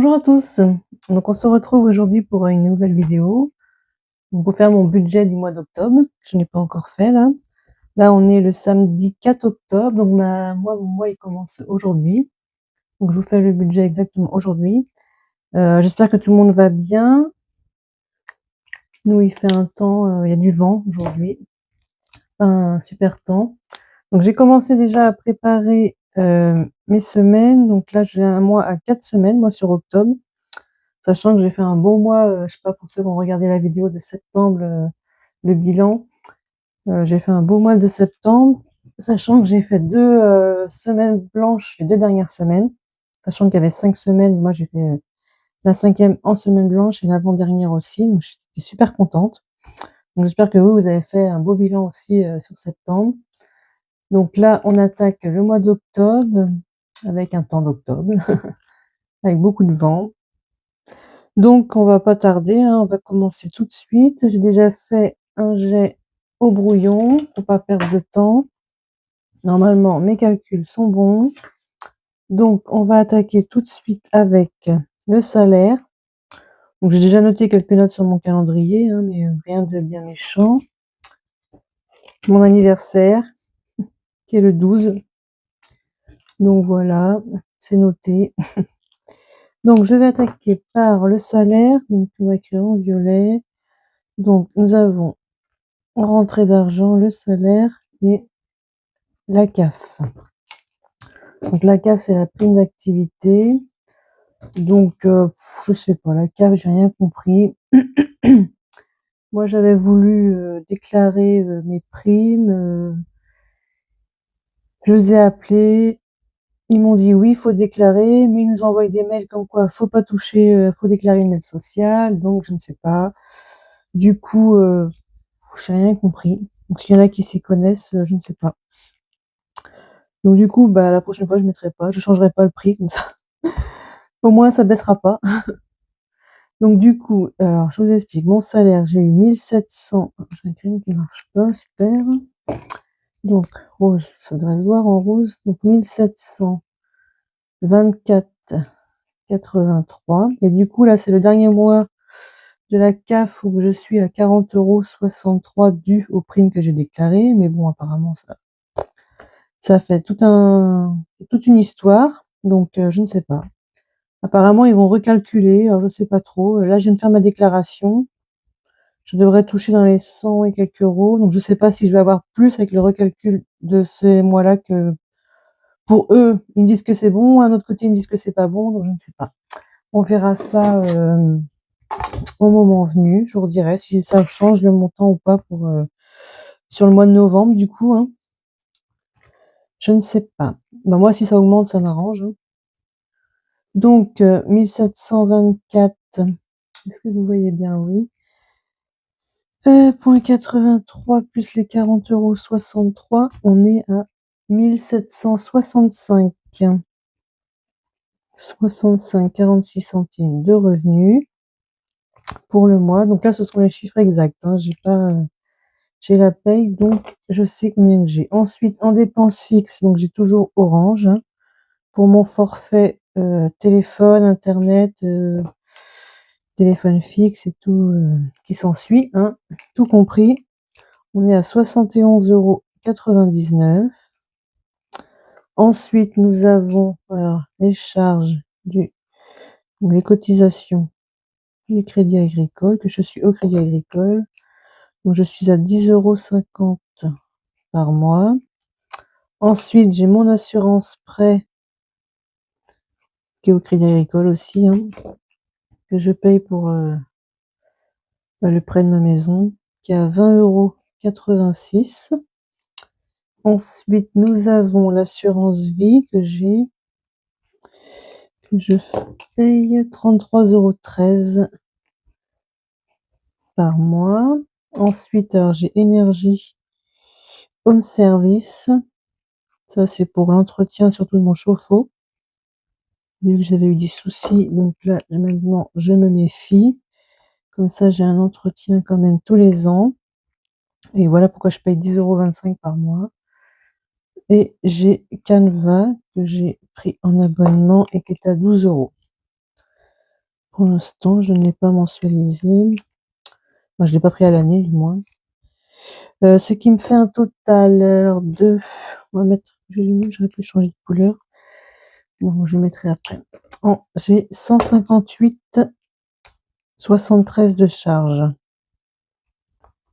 Bonjour à tous, donc on se retrouve aujourd'hui pour une nouvelle vidéo, donc pour faire mon budget du mois d'octobre, que je n'ai pas encore fait là. Là on est le samedi 4 octobre, donc mon mois il commence aujourd'hui, donc je vous fais le budget exactement aujourd'hui. J'espère que tout le monde va bien. Nous il fait un temps, il y a du vent aujourd'hui, un super temps. Donc j'ai commencé déjà à préparer mes semaines, donc là j'ai un mois à 4 semaines, moi sur octobre. Sachant que j'ai fait un bon mois, je sais pas pour ceux qui ont regardé la vidéo de septembre, le bilan, j'ai fait un beau mois de septembre, sachant que j'ai fait 2 semaines blanches les 2 dernières semaines. Sachant qu'il y avait 5 semaines, moi j'ai fait, la 5e en semaine blanche et l'avant-dernière aussi, donc j'étais super contente. Donc j'espère que vous avez fait un beau bilan aussi, sur septembre. Donc là, on attaque le mois d'octobre avec un temps d'octobre, avec beaucoup de vent. Donc on va pas tarder, hein, on va commencer tout de suite. J'ai déjà fait un jet au brouillon pour pas perdre de temps. Normalement, mes calculs sont bons. Donc on va attaquer tout de suite avec le salaire. Donc j'ai déjà noté quelques notes sur mon calendrier, hein, mais rien de bien méchant. Mon anniversaire, qui est le 12. Donc voilà, c'est noté. Donc je vais attaquer par le salaire. Donc on va écrire en violet. Donc nous avons rentrée d'argent, le salaire et la CAF. Donc la CAF, c'est la prime d'activité. Donc je sais pas, la CAF, j'ai rien compris. Moi, j'avais voulu déclarer mes primes. Je les ai appelés. Ils m'ont dit oui, il faut déclarer, mais ils nous envoient des mails comme quoi faut pas toucher, faut déclarer une aide sociale. Donc je ne sais pas. Du coup, j'ai rien compris. Donc s'il y en a qui s'y connaissent, je ne sais pas. Donc du coup, bah la prochaine fois, je mettrai pas, je changerai pas le prix comme ça. Au moins, ça baissera pas. Donc du coup, alors je vous explique. Mon salaire, j'ai eu 1700. J'ai un crayon qui marche pas, super. Donc rose, ça devrait se voir en rose. Donc 1724,83. Et du coup, là, c'est le dernier mois de la CAF où je suis à 40,63 € dû aux primes que j'ai déclarées. Mais bon, apparemment, ça fait toute une histoire. Donc je ne sais pas. Apparemment, ils vont recalculer. Alors je sais pas trop. Là, je viens de faire ma déclaration. Je devrais toucher dans les 100 et quelques euros. Donc je sais pas si je vais avoir plus avec le recalcul de ces mois-là que pour eux, ils me disent que c'est bon, à un autre côté, ils me disent que c'est pas bon, donc je ne sais pas. On verra ça au moment venu. Je vous redirai si ça change le montant ou pas pour sur le mois de novembre, du coup, hein. Je ne sais pas. Ben, moi, si ça augmente, ça m'arrange, hein. Donc 1724. Est-ce que vous voyez bien? Oui. Point 83 plus les 40,63 €, on est à 1765. 65,46 centimes de revenus pour le mois. Donc là, ce sont les chiffres exacts, hein. J'ai la paye, donc je sais combien que j'ai. Ensuite, en dépenses fixes, donc j'ai toujours Orange, hein, pour mon forfait téléphone, internet, téléphone fixe et tout qui s'ensuit, hein, tout compris. On est à 71,99 €. Ensuite, nous avons les charges les cotisations du Crédit Agricole, que je suis au Crédit Agricole. Donc je suis à 10,50 € par mois. Ensuite, j'ai mon assurance prêt qui est au Crédit Agricole aussi, hein, que je paye pour le prêt de ma maison, qui est à 20,86 €. Ensuite, nous avons l'assurance vie que je paye 33,13 € par mois. Ensuite, alors j'ai énergie home service. Ça, c'est pour l'entretien surtout de mon chauffe-eau. Vu que j'avais eu des soucis, donc là, maintenant, je me méfie. Comme ça, j'ai un entretien quand même tous les ans. Et voilà pourquoi je paye 10,25 € par mois. Et j'ai Canva que j'ai pris en abonnement et qui est à 12 €. Pour l'instant, je ne l'ai pas mensualisé. Enfin, je l'ai pas pris à l'année, du moins. Ce qui me fait un total, alors de, on va mettre, j'aurais pu changer de couleur. Non, je le mettrai après. J'ai 158,73 de charge.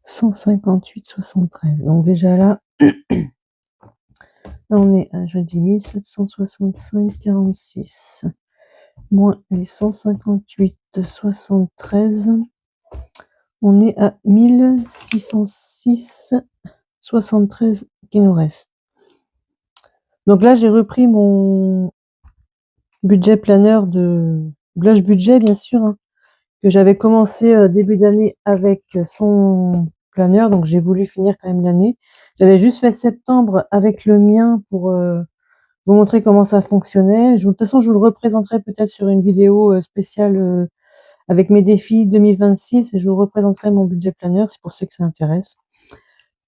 158,73. Donc déjà là, on est à, je dis 1765,46. Moins les 158,73. On est à 1606,73 qui nous reste. Donc là, j'ai repris mon budget planeur de Blush Budget, bien sûr, hein, que j'avais commencé début d'année avec son planeur, donc j'ai voulu finir quand même l'année. J'avais juste fait septembre avec le mien pour vous montrer comment ça fonctionnait. De toute façon, je vous le représenterai peut-être sur une vidéo spéciale avec mes défis 2026 et je vous représenterai mon budget planeur, c'est pour ceux que ça intéresse.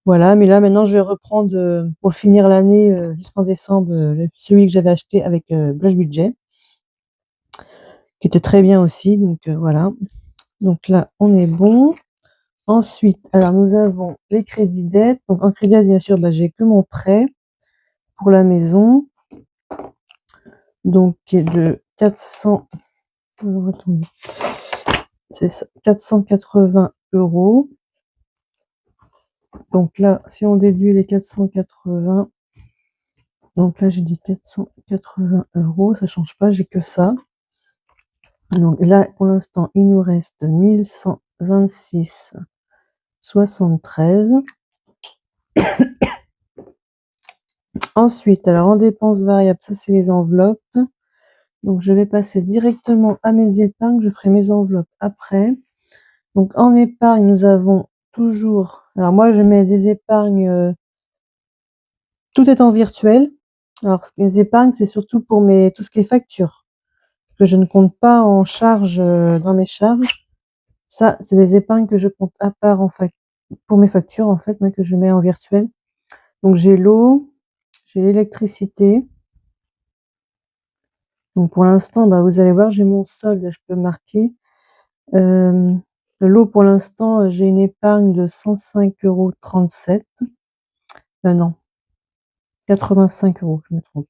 Voilà, mais là maintenant je vais reprendre pour finir l'année jusqu'en décembre celui que j'avais acheté avec Blush Budget, qui était très bien aussi, donc voilà. Donc là on est bon. Ensuite, alors nous avons les crédits dette. Donc en crédit dette, bien sûr, j'ai que mon prêt pour la maison, donc qui est de 400, c'est ça, 480 €. Donc là, si on déduit les 480, donc là j'ai dit 480 €, ça change pas, j'ai que ça. Donc là, pour l'instant, il nous reste 1126,73. Ensuite, alors en dépenses variables, ça c'est les enveloppes. Donc je vais passer directement à mes épargnes, je ferai mes enveloppes après. Donc en épargne, nous avons toujours, alors moi je mets des épargnes, tout est en virtuel. Alors les épargnes, c'est surtout pour tout ce qui est factures, que je ne compte pas en charge dans mes charges. Ça, c'est des épargnes que je compte à part pour mes factures, en fait, que je mets en virtuel. Donc j'ai l'eau, j'ai l'électricité. Donc pour l'instant, vous allez voir, j'ai mon solde, je peux marquer. L'eau, pour l'instant, j'ai une épargne de 105,37 €. Non, 85 €, je me trompe.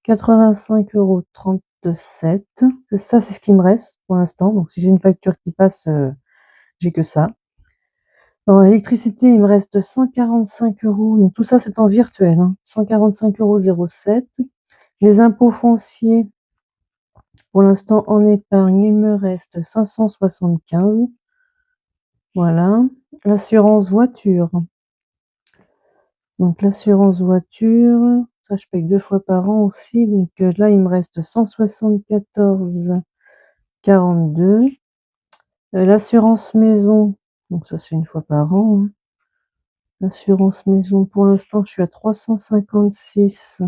85,37 €. Ça, c'est ce qui me reste pour l'instant. Donc si j'ai une facture qui passe, j'ai que ça. En électricité, il me reste 145 €. Donc tout ça, c'est en virtuel, 145,07 €. Les impôts fonciers, pour l'instant, en épargne, il me reste 575. Voilà. L'assurance voiture. Donc l'assurance voiture, ça je paye 2 fois par an aussi. Donc là, il me reste 174,42. L'assurance maison, donc ça c'est une fois par an. L'assurance maison, pour l'instant, je suis à 356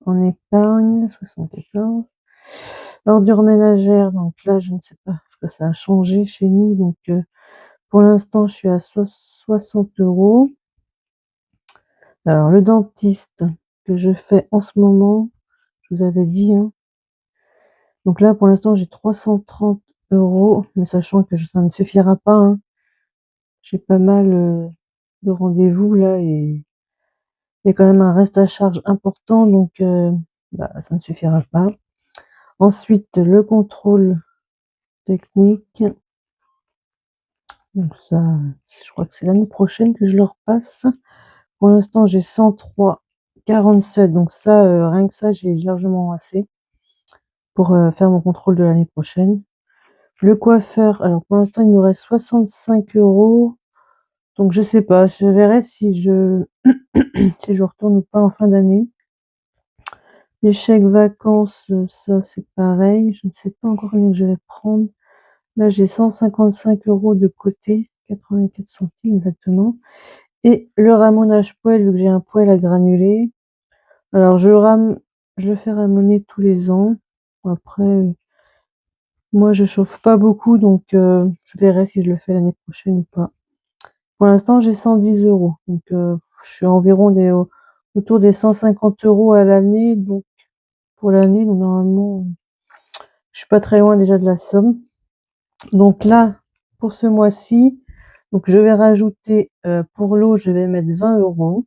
en épargne, 74. Ordures ménagères, donc là, je ne sais pas, parce que ça a changé chez nous. Donc, pour l'instant, je suis à 60 €. Alors, le dentiste que je fais en ce moment, je vous avais dit, donc là, pour l'instant, j'ai 330 €, mais sachant que ça ne suffira pas, J'ai pas mal de rendez-vous là et il y a quand même un reste à charge important, donc ça ne suffira pas. Ensuite, le contrôle technique. Donc ça, je crois que c'est l'année prochaine que je le repasse. Pour l'instant, j'ai 103,47. Donc ça, rien que ça, j'ai largement assez pour faire mon contrôle de l'année prochaine. Le coiffeur, alors pour l'instant, il nous reste 65 €. Donc je sais pas, je verrai si je si je retourne ou pas en fin d'année. Les chèques vacances, ça c'est pareil. Je ne sais pas encore combien je vais prendre. Là, j'ai 155 € de côté, 84 centimes exactement. Et le ramonage poêle, vu que j'ai un poêle à granulés. Alors, je le fais ramoner tous les ans. Après, moi, je chauffe pas beaucoup, donc je verrai si je le fais l'année prochaine ou pas. Pour l'instant, j'ai 110 €. Donc, je suis environ autour des 150 € à l'année. Donc, pour l'année, donc normalement, je suis pas très loin déjà de la somme. Donc là, pour ce mois-ci, donc je vais rajouter, pour l'eau, je vais mettre 20 €.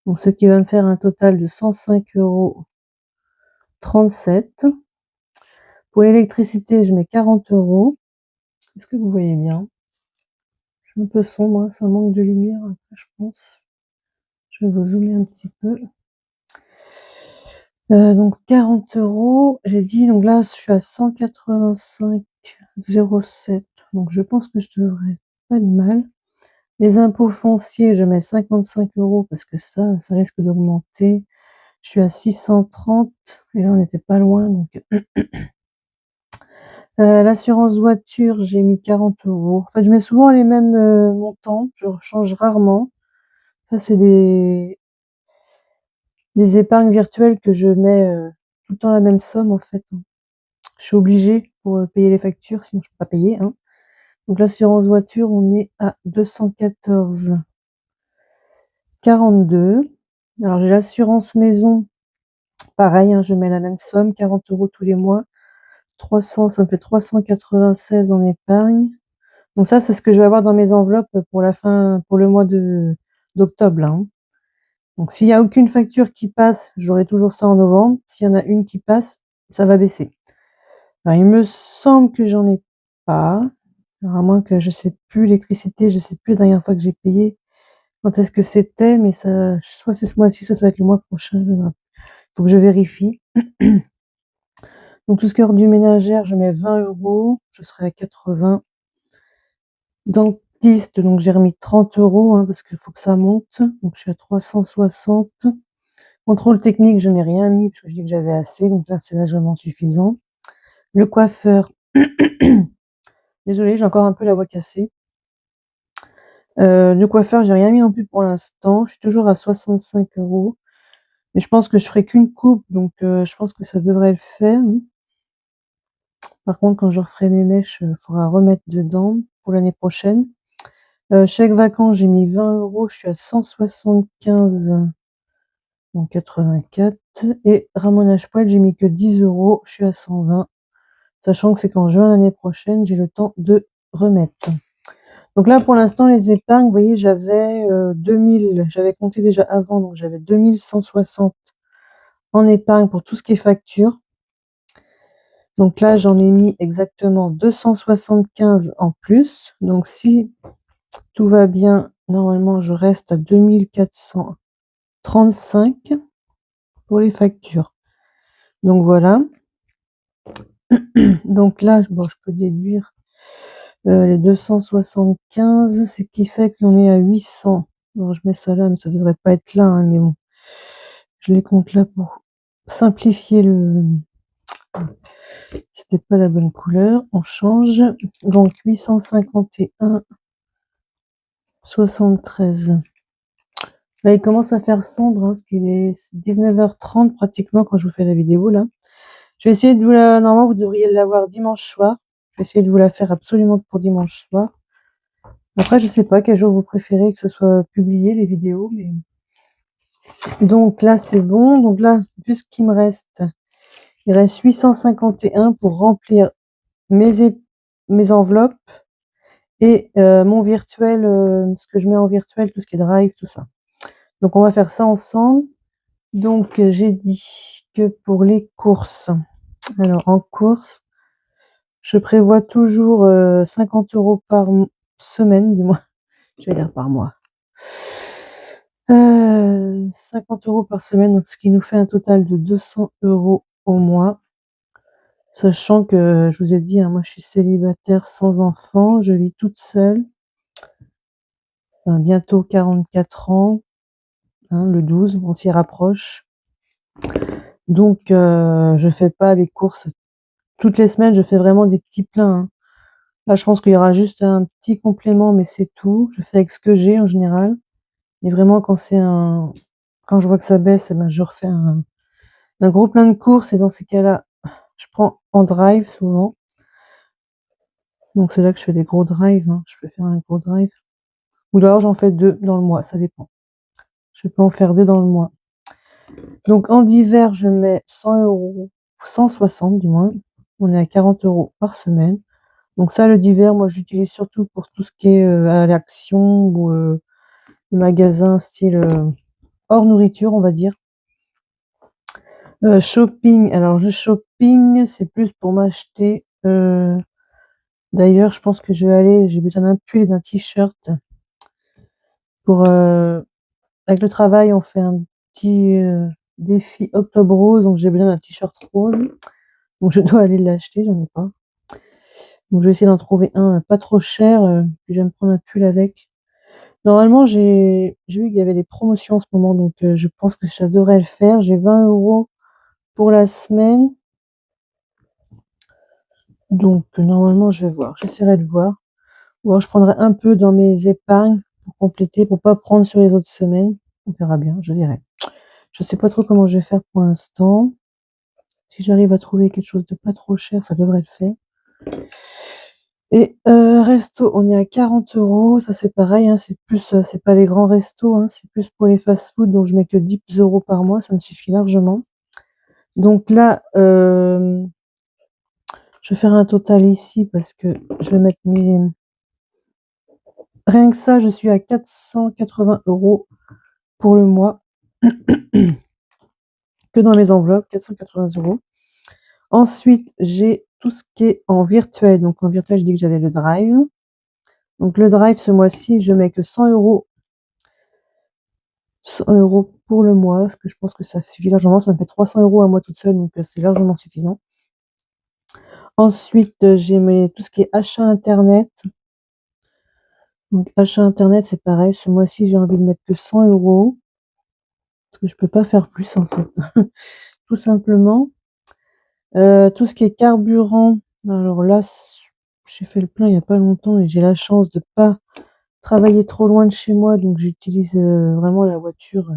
Donc ce qui va me faire un total de 105,37 €. Pour l'électricité, je mets 40 €. Est-ce que vous voyez bien? C'est un peu sombre, hein, ça manque de lumière un peu, je pense. Je vais vous zoomer un petit peu. Donc 40 €, j'ai dit, donc là je suis à 185,07 €. Donc je pense que je devrais pas de mal. Les impôts fonciers, je mets 55 € parce que ça risque d'augmenter. Je suis à 630 et là on n'était pas loin, donc l'assurance voiture, j'ai mis 40 €. En fait, je mets souvent les mêmes montants, je change rarement. Ça, c'est des épargnes virtuelles que je mets tout le temps la même somme en fait, hein. Je suis obligée pour payer les factures, sinon je peux pas payer, hein. Donc l'assurance voiture, on est à 214,42 €. Alors j'ai l'assurance maison, pareil, hein, je mets la même somme, 40 € tous les mois. 300, ça me fait 396 en épargne. Donc ça, c'est ce que je vais avoir dans mes enveloppes pour la fin, pour le mois d'octobre, là, hein. Donc s'il y a aucune facture qui passe, j'aurai toujours ça en novembre. S'il y en a une qui passe, ça va baisser. Alors, il me semble que j'en ai pas. Alors, à moins que je sais plus, l'électricité, je sais plus la dernière fois que j'ai payé. Quand est-ce que c'était, mais ça, soit c'est ce mois-ci, soit ça va être le mois prochain. Il faut que je vérifie. Donc tout ce qui est hors du ménagère, je mets 20 €, je serai à 80. Dentiste, donc j'ai remis 30 €, hein, parce qu'il faut que ça monte. Donc je suis à 360. Contrôle technique, je n'ai rien mis parce que je dis que j'avais assez, donc là c'est largement suffisant. Le coiffeur, désolée, j'ai encore un peu la voix cassée. Le coiffeur, j'ai rien mis non plus pour l'instant. Je suis toujours à 65 €. Mais je pense que je ferai qu'une coupe, donc je pense que ça devrait le faire, hein. Par contre, quand je referai mes mèches, faudra remettre dedans pour l'année prochaine. Chèque vacances, j'ai mis 20 €, je suis à 175,84 € et ramonage poêle, j'ai mis que 10 €, je suis à 120, sachant que c'est qu'en juin l'année prochaine, j'ai le temps de remettre. Donc là, pour l'instant, les épargnes, vous voyez, j'avais 2000, j'avais compté déjà avant, donc j'avais 2160 en épargne pour tout ce qui est facture. Donc là, j'en ai mis exactement 275 en plus. Donc si tout va bien, normalement, je reste à 2435 pour les factures. Donc voilà. Donc là, bon, je peux déduire les 275, ce qui fait qu'on est à 800. Bon, je mets ça là, mais ça devrait pas être là, hein, mais bon. Je les compte là pour simplifier le... C'était pas la bonne couleur, on change. Donc 851,73. Là, il commence à faire sombre, hein, parce qu'il est 19h30 pratiquement quand je vous fais la vidéo là. Je vais essayer de vous la... Normalement, vous devriez l'avoir dimanche soir. Je vais essayer de vous la faire absolument pour dimanche soir. Après, je sais pas quel jour vous préférez que ce soit publié, les vidéos, mais... Donc là, c'est bon. Donc là, vu ce qu'il me reste, il reste 851 pour remplir mes enveloppes et mon virtuel, ce que je mets en virtuel, tout ce qui est Drive, tout ça. Donc on va faire ça ensemble. Donc j'ai dit que pour les courses, alors en courses, je prévois toujours 50 € par semaine, du moins, je vais dire par mois. 50 € par semaine, donc ce qui nous fait un total de 200 € au mois. Sachant que, je vous ai dit, hein, moi je suis célibataire sans enfant, je vis toute seule. Enfin, bientôt 44 ans, hein, le 12, on s'y rapproche. Donc je fais pas les courses toutes les semaines, je fais vraiment des petits pleins, hein. Là, je pense qu'il y aura juste un petit complément, mais c'est tout. Je fais avec ce que j'ai en général. Et vraiment, quand je vois que ça baisse, eh ben, je refais un gros plein de courses. Et dans ces cas-là, je prends en drive souvent. Donc c'est là que je fais des gros drives, hein. Je peux faire un gros drive. Ou alors j'en fais 2 dans le mois, ça dépend. Je peux en faire 2 dans le mois. Donc en hiver, je mets 100 €, 160 du moins. On est à 40 € par semaine. Donc ça, le divers, moi, j'utilise surtout pour tout ce qui est à l'action ou magasin style hors nourriture, on va dire. Shopping, alors le shopping, c'est plus pour m'acheter. D'ailleurs, je pense que je vais aller, j'ai besoin d'un pull et d'un t-shirt pour avec le travail, on fait un petit défi Octobre Rose, donc j'ai besoin d'un t-shirt rose. Donc je dois aller l'acheter, j'en ai pas. Donc je vais essayer d'en trouver un pas trop cher, puis je vais me prendre un pull avec. Normalement, j'ai vu qu'il y avait des promotions en ce moment, donc je pense que ça devrait le faire. J'ai 20 € pour la semaine. Donc normalement, je vais voir, j'essaierai de voir. Ou alors je prendrai un peu dans mes épargnes pour compléter, pour pas prendre sur les autres semaines. On verra bien, je verrai. Je sais pas trop comment je vais faire pour l'instant. Si j'arrive à trouver quelque chose de pas trop cher, ça devrait le faire. Et resto, on est à 40 €. Ça c'est pareil, hein, c'est plus, c'est pas les grands restos, hein, c'est plus pour les fast-food, donc je mets que 10 € par mois, ça me suffit largement. Donc là, je vais faire un total ici parce que je vais mettre mes. Rien que ça, je suis à 480 € pour le mois, que dans mes enveloppes, 480 €. Ensuite, j'ai tout ce qui est en virtuel. Donc en virtuel, je dis que j'avais le Drive. Donc le Drive, ce mois-ci, je mets que 100 €. 100 € pour le mois, parce que je pense que ça suffit largement. Ça me fait 300 € à moi toute seule, donc c'est largement suffisant. Ensuite, j'ai tout ce qui est achat internet. Donc achat internet, c'est pareil. Ce mois-ci, j'ai envie de mettre que 100 €. Parce que je peux pas faire plus en fait. Tout simplement. Tout ce qui est carburant, alors là, j'ai fait le plein il y a pas longtemps et j'ai la chance de pas travailler trop loin de chez moi, donc j'utilise vraiment la voiture.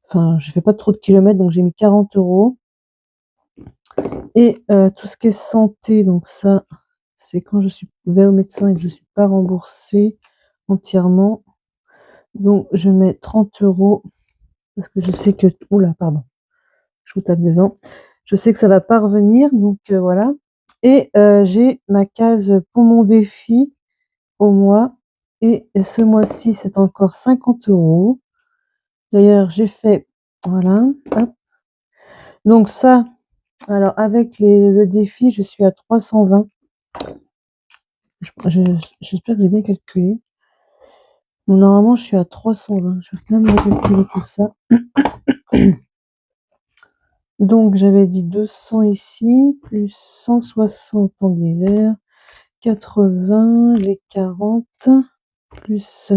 Enfin, je fais pas trop de kilomètres, donc j'ai mis 40 €. Et tout ce qui est santé, donc ça, c'est quand vais au médecin et que je suis pas remboursée entièrement. Donc je mets 30 € parce que je sais que, oula, pardon, je vous tape dedans. Je sais que ça va pas revenir, donc voilà. Et j'ai ma case pour mon défi au mois. Et ce mois-ci, c'est encore 50 €. D'ailleurs, j'ai fait, voilà, hop. Donc ça, alors avec le défi, je suis à 320. J'espère que j'ai bien calculé. Bon, normalement, je suis à 320. Je vais quand même recalculer tout ça. Donc, j'avais dit 200 ici, plus 160 en hiver, 80, les 40, plus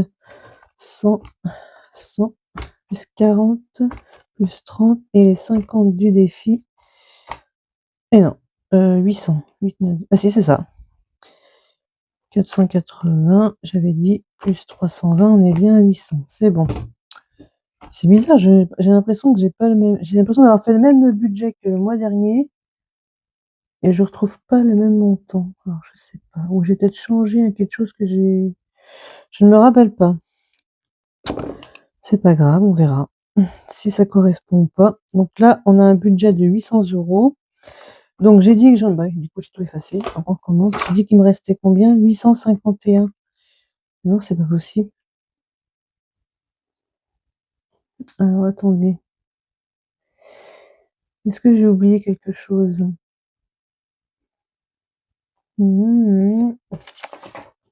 100, 100, plus 40, plus 30, et les 50 du défi. Et non, 800. 8, 9, ah si, c'est ça. 480, j'avais dit, plus 320, on est bien à 800. C'est bon. C'est bizarre, j'ai l'impression que j'ai pas le même. J'ai l'impression d'avoir fait le même budget que le mois dernier et je retrouve pas le même montant. Alors je sais pas. Ou j'ai peut-être changé quelque chose que j'ai. Je ne me rappelle pas. C'est pas grave, on verra si ça correspond ou pas. Donc là, on a un budget de 800 €. Donc j'ai dit que j'en. Bah, du coup, j'ai tout effacé. On recommence. J'ai dit qu'il me restait combien? 851. Non, c'est pas possible. Alors attendez. Est-ce que j'ai oublié quelque chose?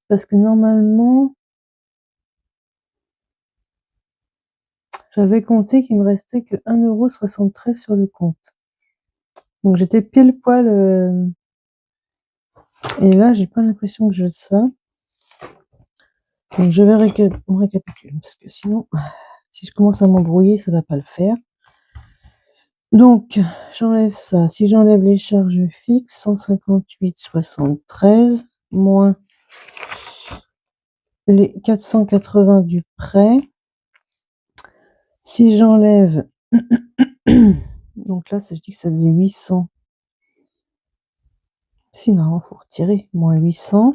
Parce que normalement, j'avais compté qu'il me restait que 1,73 € sur le compte. Donc j'étais pile poil. Et là, j'ai pas l'impression que j'ai ça. Donc je vais récapituler. Parce que sinon, si je commence à m'embrouiller, ça va pas le faire. Donc, j'enlève ça. Si j'enlève les charges fixes, 158,73 moins les 480 du prêt. Si j'enlève, donc là, je dis que ça faisait 800. Sinon, il faut retirer. Moins 800,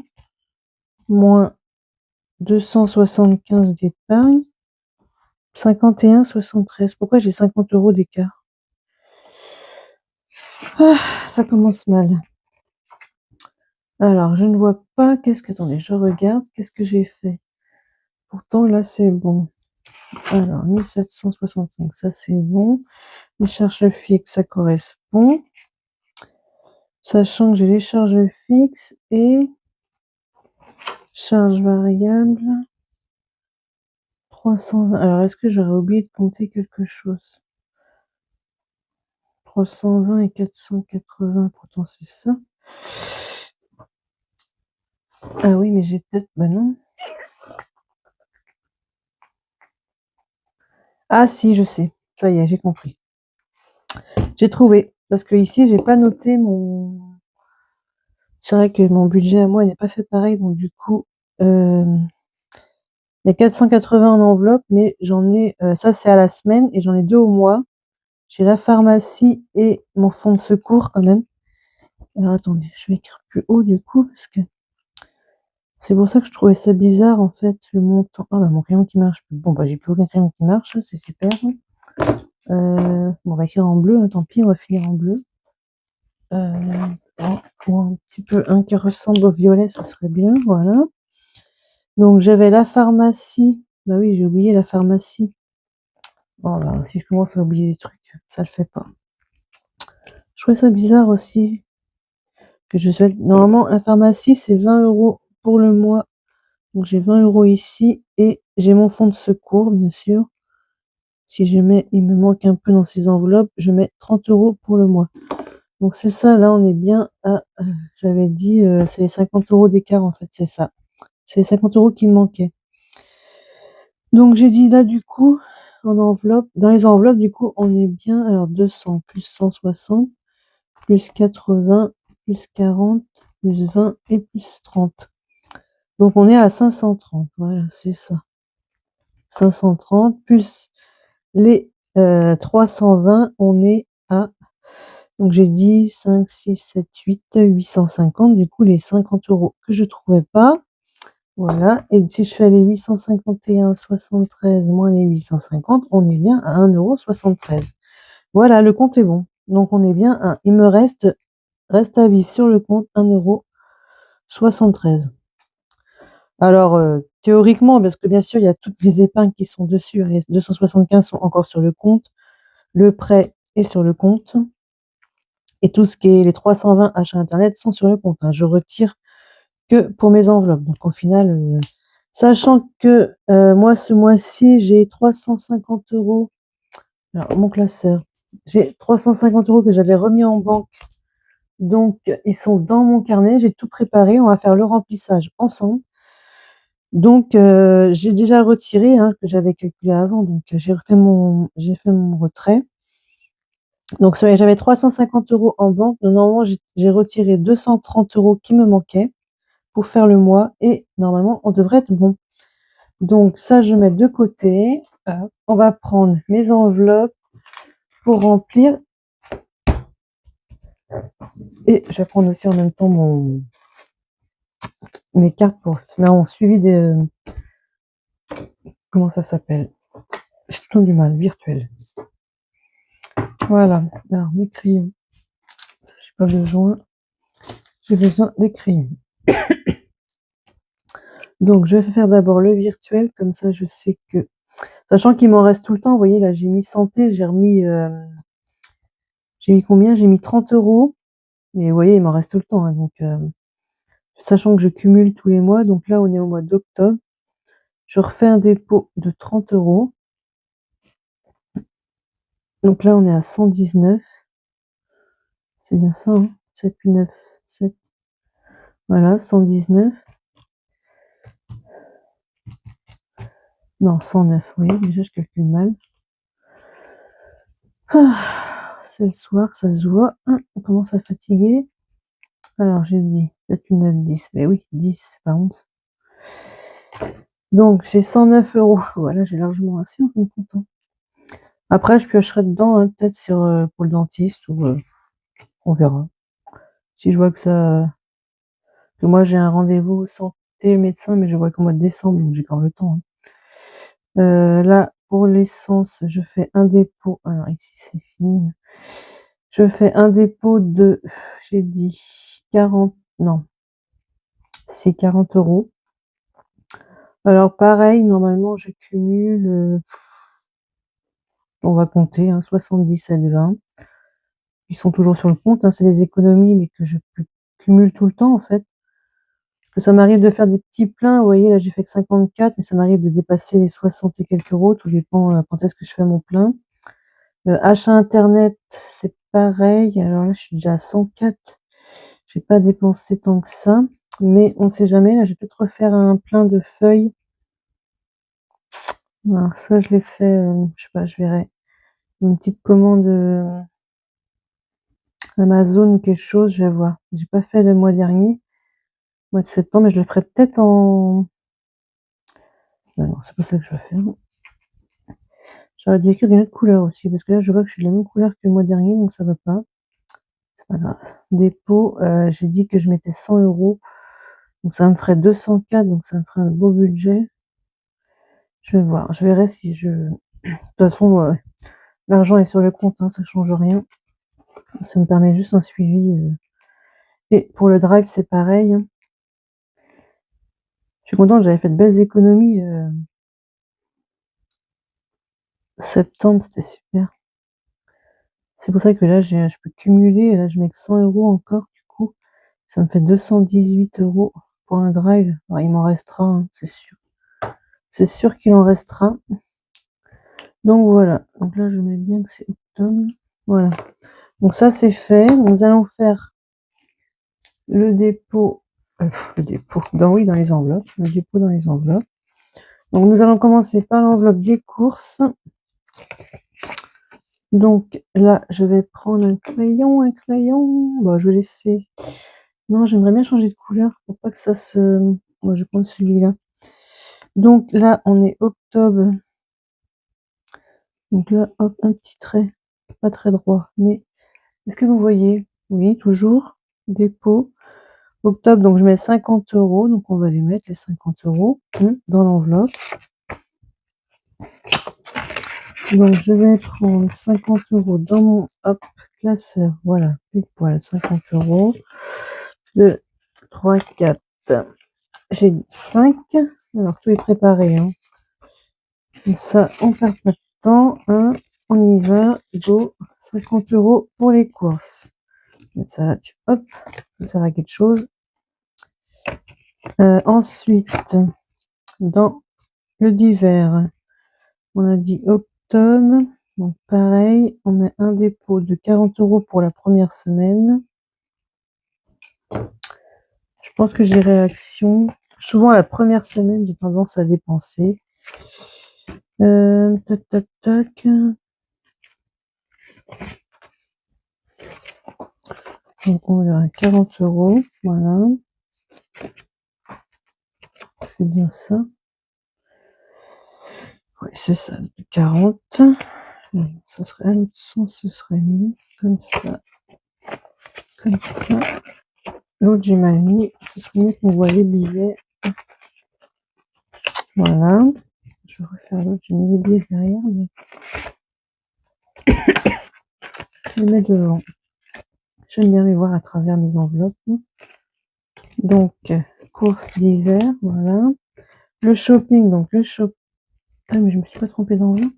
moins 275 d'épargne, 51,73. Pourquoi j'ai 50 € d'écart? Ah, ça commence mal. Alors, je ne vois pas. Attendez, je regarde. Qu'est-ce que j'ai fait? Pourtant, là, c'est bon. Alors, 1765, ça, c'est bon. Les charges fixes, ça correspond. Sachant que j'ai les charges fixes et charges variables. 320. Alors, est-ce que j'aurais oublié de compter quelque chose? 320 et 480, pourtant, c'est ça. Ah oui, mais j'ai peut-être... Bah non. Ah si, je sais. Ça y est, j'ai compris. J'ai trouvé. Parce que ici, j'ai pas noté mon... C'est vrai que mon budget à moi n'est pas fait pareil. Donc du coup, il y a 480 en enveloppe, mais j'en ai... ça, c'est à la semaine et j'en ai 2 au mois. J'ai la pharmacie et mon fonds de secours quand même. Alors attendez, je vais écrire plus haut du coup, parce que c'est pour ça que je trouvais ça bizarre en fait, le montant. Ah bah mon crayon qui marche plus. Bon bah j'ai plus aucun crayon qui marche, c'est super. Bon, on va écrire en bleu, hein, tant pis, on va finir en bleu. Ou un petit peu un qui ressemble au violet, ce serait bien, voilà. Donc j'avais la pharmacie. Bah oui, j'ai oublié la pharmacie. Bon bah si je commence à oublier des trucs, ça le fait pas. Je trouvais ça bizarre aussi que je souhaite. Normalement, la pharmacie, c'est 20 € pour le mois. Donc j'ai 20 € ici et j'ai mon fonds de secours, bien sûr. Si jamais il me manque un peu dans ces enveloppes, je mets 30 € pour le mois. Donc c'est ça, là on est bien à, j'avais dit, c'est les 50 € d'écart en fait, c'est ça. C'est les 50 € qui me manquaient. Donc j'ai dit là du coup, en enveloppe, dans les enveloppes du coup on est bien, alors 200 plus 160 plus 80 plus 40 plus 20 et plus 30. Donc on est à 530, voilà, c'est ça. 530 plus les 320, on est à, donc j'ai dit 5, 6, 7, 8, 850, du coup les 50 € que je trouvais pas, voilà, et si je fais les 851,73 moins les 850, on est bien à 1,73 €. Voilà, le compte est bon, donc on est bien à, il me reste à vivre sur le compte 1,73 €. Alors, théoriquement, parce que bien sûr, il y a toutes mes épargnes qui sont dessus, hein, les 275 sont encore sur le compte, le prêt est sur le compte, et tout ce qui est les 320 achats internet sont sur le compte, hein. Je retire que pour mes enveloppes. Donc au final, sachant que moi, ce mois-ci, j'ai 350 €. Alors, mon classeur, j'ai 350 € que j'avais remis en banque. Donc, ils sont dans mon carnet. J'ai tout préparé. On va faire le remplissage ensemble. Donc, j'ai déjà retiré, hein, que j'avais calculé avant. Donc, j'ai fait mon retrait. Donc, j'avais 350 € en banque. Normalement, j'ai retiré 230 € qui me manquaient pour faire le mois. Et normalement, on devrait être bon. Donc, ça, je mets de côté. On va prendre mes enveloppes pour remplir. Et je vais prendre aussi en même temps mes cartes pour faire en suivi des... Comment ça s'appelle? J'ai tout le temps du mal, virtuel. Voilà. Alors, mes crayons. J'ai pas besoin. J'ai besoin des crayons. Donc, je vais faire d'abord le virtuel. Comme ça, je sais que... Sachant qu'il m'en reste tout le temps. Vous voyez, là, j'ai mis santé. J'ai remis... j'ai mis combien? J'ai mis 30 €. Mais vous voyez, il m'en reste tout le temps, hein, donc... sachant que je cumule tous les mois, donc là on est au mois d'octobre, je refais un dépôt de 30 €. Donc là on est à 119. C'est bien ça, hein, 7 plus 9, 7. Voilà, 119. Non, 109, oui, déjà je calcule mal. C'est le soir, ça se voit. On commence à fatiguer. Alors j'ai dit 7 plus 9, 10. Mais oui, 10, c'est pas 11. Donc j'ai 109 €. Voilà, j'ai largement assez en compte content. Après, je piocherai dedans, hein, peut-être sur pour le dentiste ou on verra. Si je vois que moi j'ai un rendez-vous santé médecin, mais je vois qu'au mois de décembre, donc j'ai encore le temps, hein. Là, pour l'essence, je fais un dépôt. Alors ici, c'est fini. Je fais un dépôt de, j'ai dit 40, non. C'est 40 €. Alors pareil, normalement je cumule, on va compter, hein, 77,20. Ils sont toujours sur le compte, hein, c'est des économies, mais que je cumule tout le temps en fait. Que ça m'arrive de faire des petits pleins, vous voyez là j'ai fait que 54, mais ça m'arrive de dépasser les 60 et quelques euros, tout dépend quand est-ce que je fais mon plein. Achat internet, c'est pareil, alors là je suis déjà à 104, j'ai pas dépensé tant que ça, mais on ne sait jamais, là je vais peut-être refaire un plein de feuilles. Alors, soit je l'ai fait, je sais pas, je verrai. Une petite commande Amazon ou quelque chose, je vais voir. J'ai pas fait le mois dernier, mois de septembre, mais je le ferai peut-être en... non, c'est pas ça que je vais faire. J'aurais dû écrire d'une autre couleur aussi, parce que là je vois que je suis de la même couleur que le mois dernier, donc ça va pas. C'est pas grave. Dépôt, j'ai dit que je mettais 100 €, donc ça me ferait 204, donc ça me ferait un beau budget. Je vais voir, je verrai si je... De toute façon, l'argent est sur le compte, hein, ça change rien. Ça me permet juste un suivi. Et pour le drive, c'est pareil, hein. Je suis contente, j'avais fait de belles économies. Septembre, c'était super. C'est pour ça que là, je peux cumuler. Là, je mets que 100 € encore, du coup. Ça me fait 218 € pour un drive. Alors, il m'en restera, hein, c'est sûr. C'est sûr qu'il en restera. Donc voilà. Donc là, je mets bien que c'est octobre. Voilà. Donc ça, c'est fait. Nous allons faire le dépôt. Le dépôt. Oui, dans les enveloppes. Le dépôt dans les enveloppes. Donc nous allons commencer par l'enveloppe des courses. Donc là, je vais prendre un crayon, Bon, je vais laisser. Non, j'aimerais bien changer de couleur pour pas que ça se... Moi, je vais prendre celui-là. Donc là, on est octobre. Donc là, hop, un petit trait. Pas très droit. Mais est-ce que vous voyez? Oui, toujours. Dépôt. Octobre, donc je mets 50 €. Donc on va les mettre, les 50 € dans l'enveloppe. Donc je vais prendre 50 € dans mon classeur. Voilà, pile poil, 50 €. Le 3, 4. J'ai dit 5. Alors tout est préparé, hein. Comme ça, on perd pas de temps, hein. On y va. Go. 50 € pour les courses. Je vais mettre ça là, tiens, hop. Ça sert à quelque chose. Ensuite, dans le divers, on a dit octobre. Donc pareil, on met un dépôt de 40 € pour la première semaine. Je pense que j'ai réaction. Souvent, la première semaine, j'ai tendance à dépenser. Tac, tac, tac. Donc, on verra 40 €. Voilà. C'est bien ça. Oui, c'est ça, 40. Ça serait à l'autre sens, ce serait mieux. Comme ça. Comme ça. L'autre, j'ai mal mis. Ce serait mieux qu'on voit les billets. Voilà. Je vais refaire l'autre. J'ai mis les billets derrière, mais je les mets devant. J'aime bien les voir à travers mes enveloppes. Donc, course d'hiver, voilà. Le shopping, donc le shop. Ah, mais je me suis pas trompée d'enveloppe.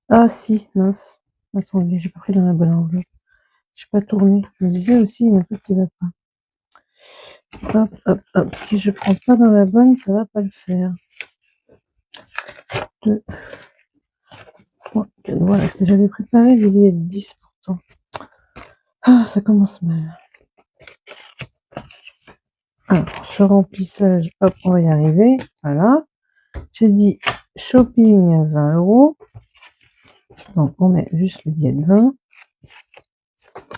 Ah, si, mince. Attendez, j'ai pas pris dans la bonne enveloppe. J'ai pas tourné. Je me disais aussi, il y a un truc qui va pas. Hop, hop, hop. Si je prends pas dans la bonne, ça va pas le faire. 2, 3, 4. Voilà, j'avais préparé des billets de 10 pourtant. Ah, ça commence mal. Alors, ce remplissage, hop, on va y arriver. Voilà. J'ai dit shopping à 20 €. Donc, on met juste le billet de 20.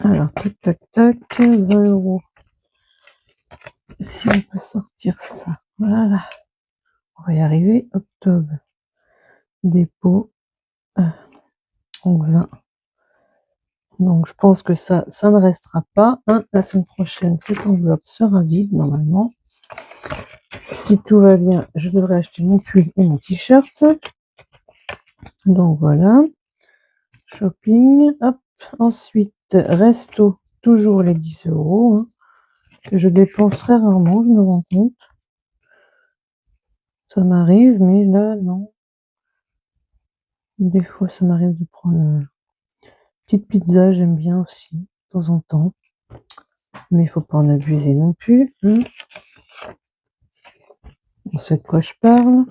Alors, tac, tac, tac, 20 €. Si on peut sortir ça. Voilà. On va y arriver. Octobre. Dépôt. Donc, 20. Donc, je pense que ça ne restera pas. La semaine prochaine, cette enveloppe sera vide, normalement. Si tout va bien, je devrais acheter mon pull et mon t-shirt. Donc, voilà. Shopping. Hop. Ensuite, resto. Toujours les 10 €. que je dépense très rarement, je me rends compte. Ça m'arrive, mais là, non. Des fois, ça m'arrive de prendre une petite pizza, j'aime bien aussi, de temps en temps. Mais il faut pas en abuser non plus. On sait de quoi je parle.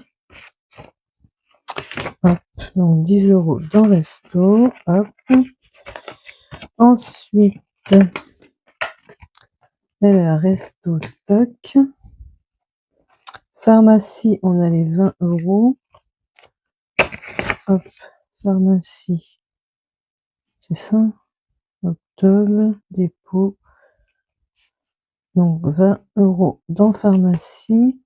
Hop, donc 10 € dans le resto. Hop. Ensuite, resto, toc. Pharmacie, on a les 20 €. Hop, pharmacie. C'est ça. Octobre, dépôt. Donc 20 € dans pharmacie.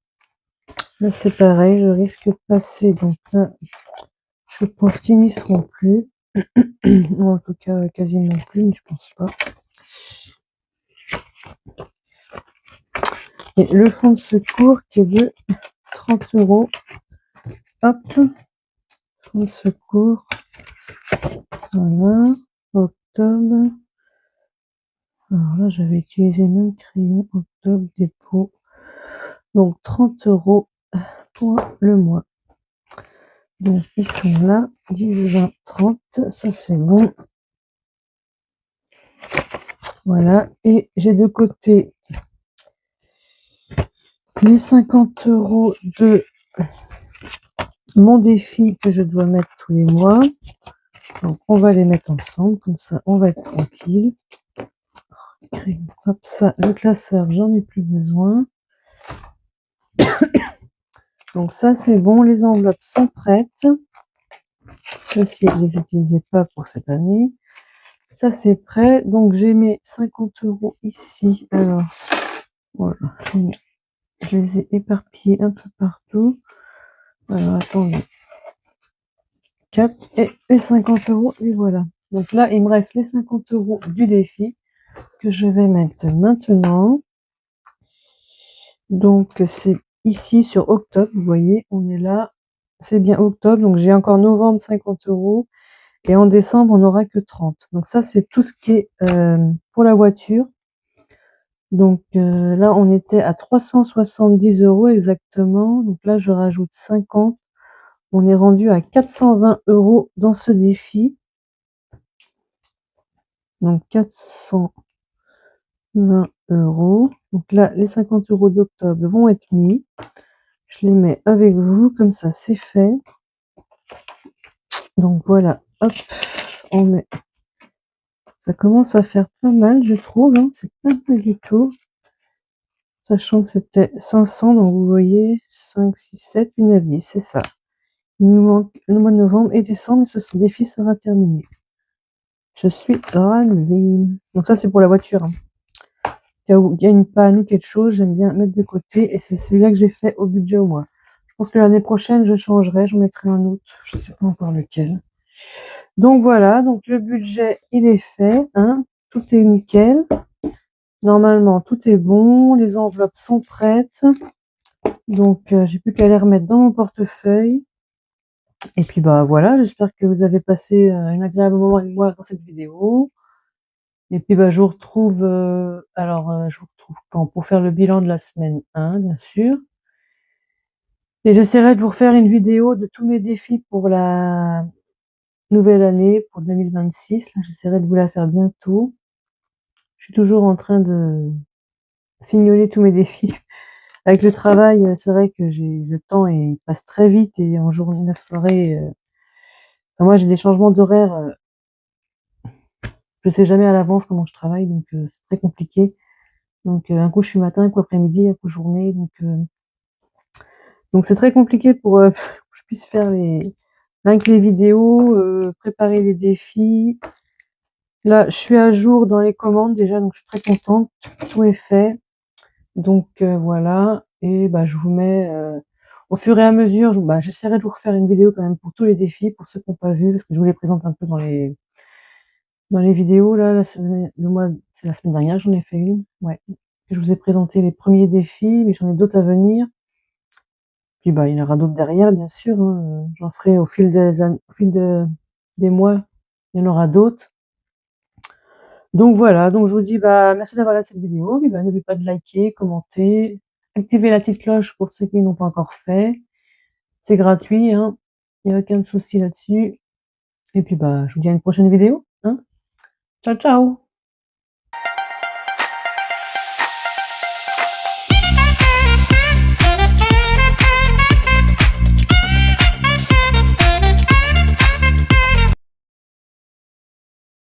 Là, c'est pareil, je risque de passer. Donc là, je pense qu'ils n'y seront plus. Ou en tout cas, quasiment plus, mais je pense pas. Et le fonds de secours qui est de 30 €. Hop, fonds de secours. Voilà, octobre. Alors là, j'avais utilisé le même crayon, octobre, dépôt. Donc 30 € pour le mois. Donc ils sont là, 10, 20, 30, ça c'est bon. Voilà, et j'ai de côté les 50 € de mon défi que je dois mettre tous les mois. Donc on va les mettre ensemble, comme ça on va être tranquille. Hop, ça, le classeur, j'en ai plus besoin. Donc ça c'est bon, les enveloppes sont prêtes. Ceci, je ne l'utilisais pas pour cette année. Ça c'est prêt, donc j'ai mes 50 € ici. Alors, voilà, je les ai éparpillés un peu partout. Alors attendez. 4 et les 50 €, et voilà. Donc là, il me reste les 50 € du défi que je vais mettre maintenant. Donc c'est ici sur octobre, vous voyez, on est là. C'est bien octobre, donc j'ai encore novembre 50 € et en décembre on n'aura que 30. Donc ça c'est tout ce qui est pour la voiture. Donc là on était à 370 € exactement. Donc là je rajoute 50. On est rendu à 420 € dans ce défi. Donc 420 €. Donc là, les 50 € d'octobre vont être mis. Je les mets avec vous, comme ça c'est fait. Donc voilà, hop, on met. Ça commence à faire pas mal, je trouve, hein. C'est pas mal du tout. Sachant que c'était 500, donc vous voyez, 5, 6, 7, 8, 9, 10, c'est ça. Il nous manque le mois de novembre et décembre, et ce défi sera terminé. Je suis ravie. Donc ça, c'est pour la voiture, hein. Il y a une panne ou quelque chose, j'aime bien mettre de côté, et c'est celui-là que j'ai fait au budget au mois. Je pense que l'année prochaine, je changerai, je mettrai un autre, je sais pas encore lequel. Donc voilà, donc le budget, il est fait, hein, tout est nickel. Normalement, tout est bon, les enveloppes sont prêtes. Donc, j'ai plus qu'à les remettre dans mon portefeuille. Et puis, bah voilà, j'espère que vous avez passé un agréable moment avec moi dans cette vidéo. Et puis, bah, je vous retrouve, je vous retrouve quand? Pour faire le bilan de la semaine 1, bien sûr. Et j'essaierai de vous refaire une vidéo de tous mes défis pour la nouvelle année, pour 2026. Là, j'essaierai de vous la faire bientôt. Je suis toujours en train de fignoler tous mes défis. Avec le travail, c'est vrai que le temps il passe très vite, et en journée, la soirée, enfin, moi j'ai des changements d'horaire, je sais jamais à l'avance comment je travaille, donc c'est très compliqué. Donc un coup je suis matin, un coup après-midi, un coup journée, donc c'est très compliqué pour que je puisse faire rien que les vidéos, préparer les défis. Là, je suis à jour dans les commandes déjà, donc je suis très contente, tout est fait. Donc voilà, et bah je vous mets au fur et à mesure, j'essaierai de vous refaire une vidéo quand même pour tous les défis, pour ceux qui n'ont pas vu, parce que je vous les présente un peu dans les vidéos. Là, c'est la semaine dernière, j'en ai fait une, ouais. Je vous ai présenté les premiers défis, mais j'en ai d'autres à venir. Puis bah il y en aura d'autres derrière, bien sûr, hein. J'en ferai au fil des mois, il y en aura d'autres. Donc voilà, donc je vous dis, bah, merci d'avoir regardé cette vidéo, puis, bah, n'oubliez pas de liker, commenter, activer la petite cloche pour ceux qui n'ont pas encore fait. C'est gratuit, hein, il y a aucun souci là-dessus et puis, bah, je vous dis à une prochaine vidéo, hein. Ciao, ciao!